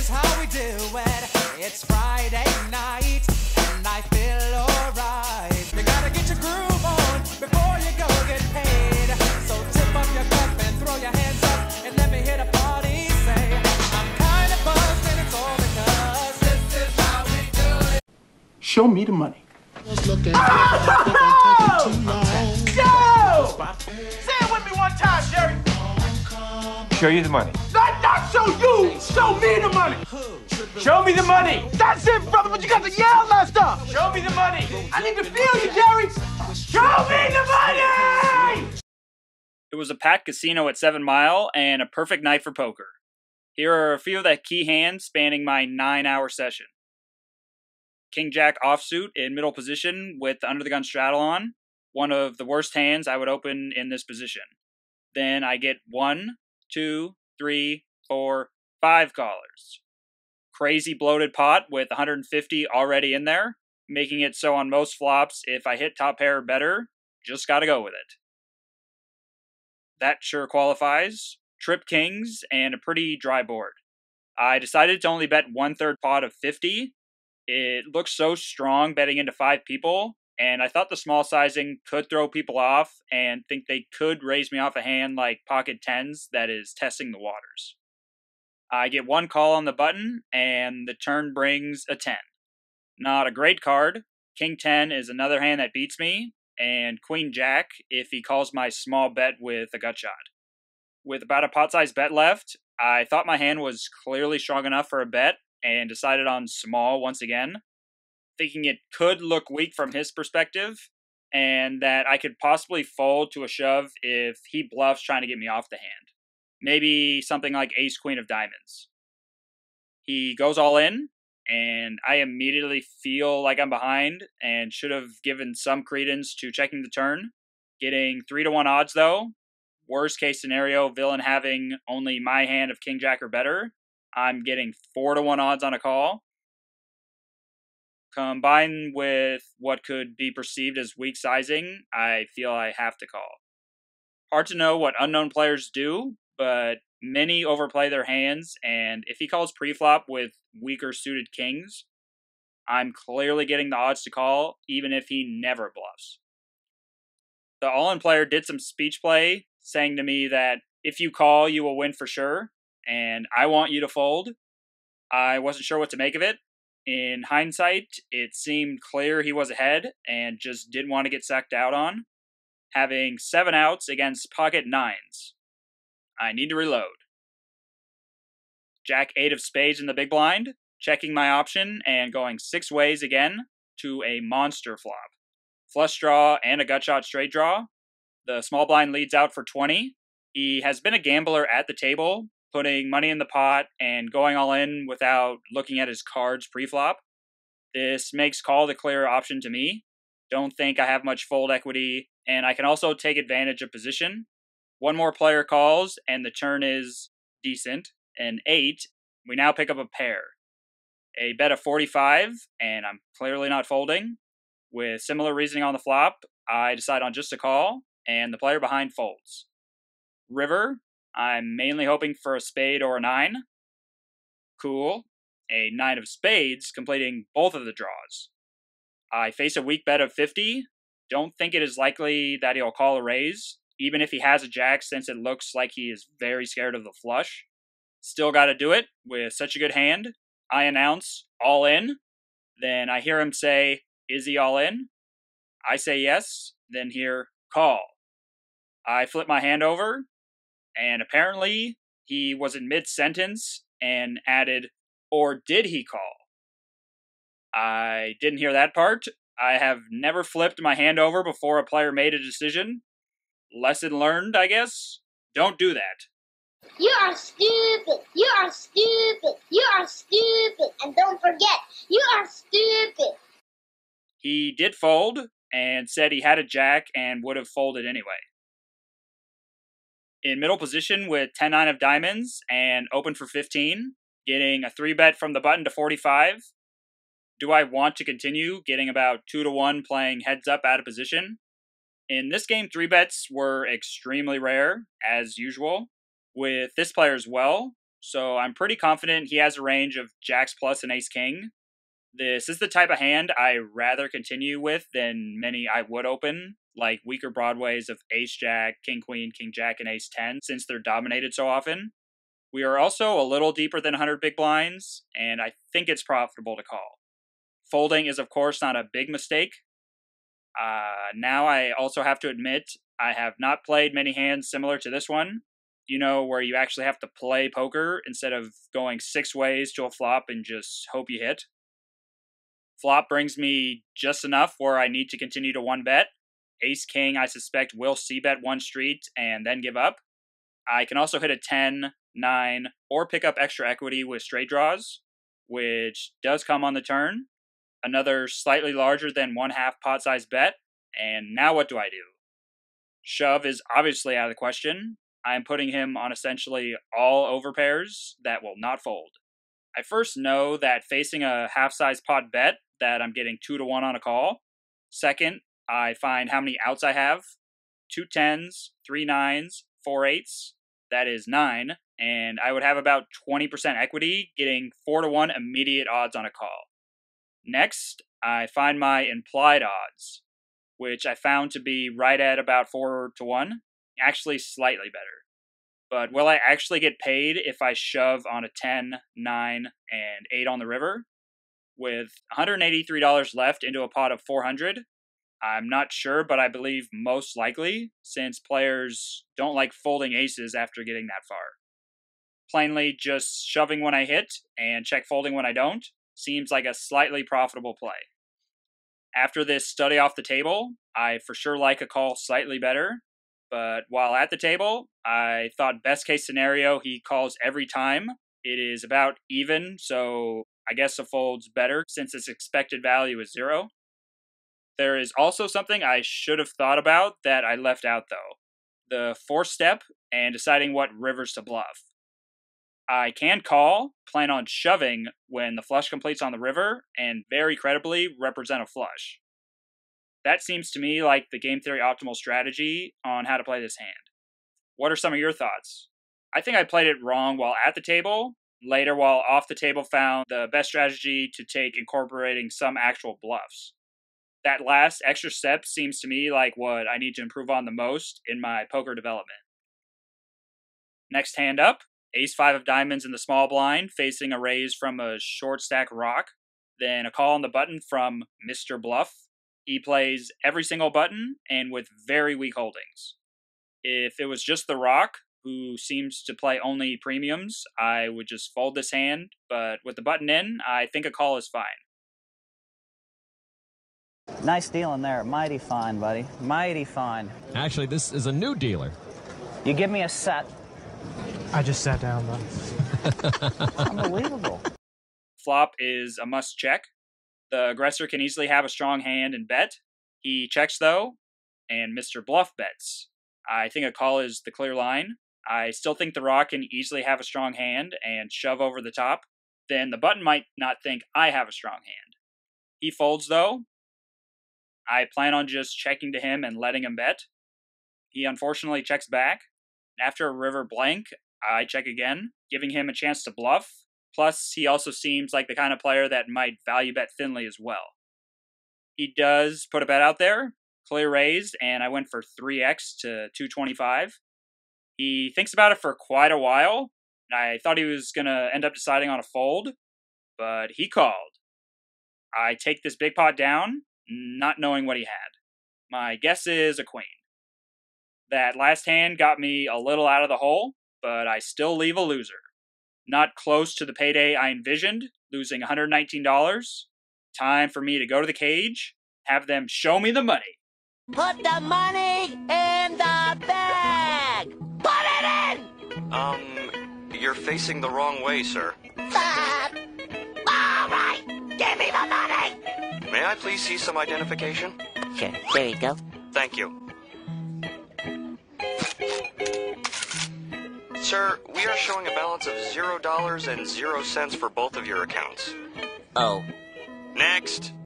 is how we do it. It's Friday night, and I feel alright. You gotta get your groove on before you go get paid. So tip up your cup and throw your hands up, and let me hear the party say, I'm kinda buzzed, and it's all because this is how we do it. Show me the money. Yo! Say it with me one time, Jerry. Show you the money. Not show you! Show me the money! Show me the money! That's it, brother, but you got the yell messed up! Show me the money! I need to feel you, Jerry! Show me the money! It was a packed casino at 7 Mile and a perfect night for poker. Here are a few of the key hands spanning my 9-hour session. King Jack offsuit in middle position with the under the gun straddle on. One of the worst hands I would open in this position. Then I get 1, 2, 3, 4, 5 callers. Crazy bloated pot with 150 already in there, making it so on most flops, if I hit top pair or better, just gotta go with it. That sure qualifies. Trip kings and a pretty dry board. I decided to only bet 1/3 pot of 50. It looked so strong betting into 5 people, and I thought the small sizing could throw people off and think they could raise me off a hand like pocket tens that is testing the waters. I get 1 call on the button, and the turn brings a 10. Not a great card. King 10 is another hand that beats me, and Queen Jack if he calls my small bet with a gut shot. With about a pot-sized bet left, I thought my hand was clearly strong enough for a bet, and decided on small once again, thinking it could look weak from his perspective, and that I could possibly fold to a shove if he bluffs trying to get me off the hand. Maybe something like ace-queen of diamonds. He goes all in, and I immediately feel like I'm behind and should have given some credence to checking the turn. Getting 3-1 odds though. Worst case scenario, villain having only my hand of king jack or better. I'm getting 4-1 odds on a call. Combined with what could be perceived as weak sizing, I feel I have to call. Hard to know what unknown players do, but many overplay their hands, and if he calls preflop with weaker suited kings, I'm clearly getting the odds to call, even if he never bluffs. The all-in player did some speech play, saying to me that if you call, you will win for sure, and I want you to fold. I wasn't sure what to make of it. In hindsight, it seemed clear he was ahead and just didn't want to get sacked out on. Having 7 outs against pocket 9s. I need to reload. Jack 8 of spades in the big blind, checking my option and going 6 ways again to a monster flop. Flush draw and a gut shot straight draw. The small blind leads out for 20. He has been a gambler at the table, putting money in the pot and going all in without looking at his cards pre-flop. This makes call the clear option to me. Don't think I have much fold equity, and I can also take advantage of position. 1 more player calls, and the turn is decent. An 8, we now pick up a pair. A bet of 45, and I'm clearly not folding. With similar reasoning on the flop, I decide on just a call, and the player behind folds. River, I'm mainly hoping for a spade or a 9. Cool. A 9 of spades, completing both of the draws. I face a weak bet of 50. Don't think it is likely that he'll call a raise, even if he has a jack, since it looks like he is very scared of the flush. Still gotta do it with such a good hand. I announce, all in. Then I hear him say, is he all in? I say yes, then hear, call. I flip my hand over, and apparently he was in mid-sentence and added, or did he call? I didn't hear that part. I have never flipped my hand over before a player made a decision. Lesson learned, I guess. Don't do that. You are stupid. You are stupid. You are stupid. And don't forget, you are stupid. He did fold and said he had a jack and would have folded anyway. In middle position with 10-9 of diamonds and open for 15, getting a 3-bet from the button to 45. Do I want to continue getting about 2-1 playing heads up out of position? In this game, 3-bets were extremely rare, as usual, with this player as well, so I'm pretty confident he has a range of jacks plus and ace king. This is the type of hand I rather continue with than many I would open, like weaker broadways of ace jack, king queen, king jack, and ace 10, since they're dominated so often. We are also a little deeper than 100 big blinds, and I think it's profitable to call. Folding is of course not a big mistake. Now I also have to admit, I have not played many hands similar to this one. You know, where you actually have to play poker instead of going 6 ways to a flop and just hope you hit. Flop brings me just enough where I need to continue to 1-bet. Ace king I suspect will c-bet one street and then give up. I can also hit a 10, 9, or pick up extra equity with straight draws, which does come on the turn. Another slightly larger than 1/2 pot size bet, and now what do I do? Shove is obviously out of the question. I'm putting him on essentially all overpairs that will not fold. I first know that facing a half-size pot bet that I'm getting 2-1 on a call. Second, I find how many outs I have. 2 10s, 3 9s, 4 8s, that is 9, and I would have about 20% equity, getting 4-1 immediate odds on a call. Next, I find my implied odds, which I found to be right at about 4-1, actually slightly better. But will I actually get paid if I shove on a 10, 9, and 8 on the river? With $183 left into a pot of 400, I'm not sure, but I believe most likely, since players don't like folding aces after getting that far. Plainly, just shoving when I hit and check folding when I don't seems like a slightly profitable play. After this study off the table, I for sure like a call slightly better, but while at the table, I thought best case scenario he calls every time. It is about even, so I guess a fold's better since its expected value is 0. There is also something I should have thought about that I left out though. The 4th step and deciding what rivers to bluff. I can call, plan on shoving when the flush completes on the river, and very credibly represent a flush. That seems to me like the game theory optimal strategy on how to play this hand. What are some of your thoughts? I think I played it wrong while at the table. Later, while off the table, found the best strategy to take incorporating some actual bluffs. That last extra step seems to me like what I need to improve on the most in my poker development. Next hand up, ace-5 of diamonds in the small blind, facing a raise from a short stack rock, then a call on the button from Mr. Bluff. He plays every single button and with very weak holdings. If it was just the rock, who seems to play only premiums, I would just fold this hand, but with the button in, I think a call is fine. Nice dealing there. Mighty fine, buddy. Mighty fine. Actually, this is a new dealer. You give me a set. I just sat down, though. Unbelievable. Flop is a must check. The aggressor can easily have a strong hand and bet. He checks, though, and Mr. Bluff bets. I think a call is the clear line. I still think the rock can easily have a strong hand and shove over the top. Then the button might not think I have a strong hand. He folds, though. I plan on just checking to him and letting him bet. He unfortunately checks back. After a river blank, I check again, giving him a chance to bluff. Plus, he also seems like the kind of player that might value bet thinly as well. He does put a bet out there, clear raised, and I went for 3x to 225. He thinks about it for quite a while. I thought he was going to end up deciding on a fold, but he called. I take this big pot down, not knowing what he had. My guess is a queen. That last hand got me a little out of the hole, but I still leave a loser. Not close to the payday I envisioned, losing $119. Time for me to go to the cage, have them show me the money. Put the money in the bag! Put it in! You're facing the wrong way, sir. Fuck! All right, give me the money! May I please see some identification? Sure, there you go. Thank you. Sir, we are showing a balance of $0 and 0 cents for both of your accounts. Oh. Next.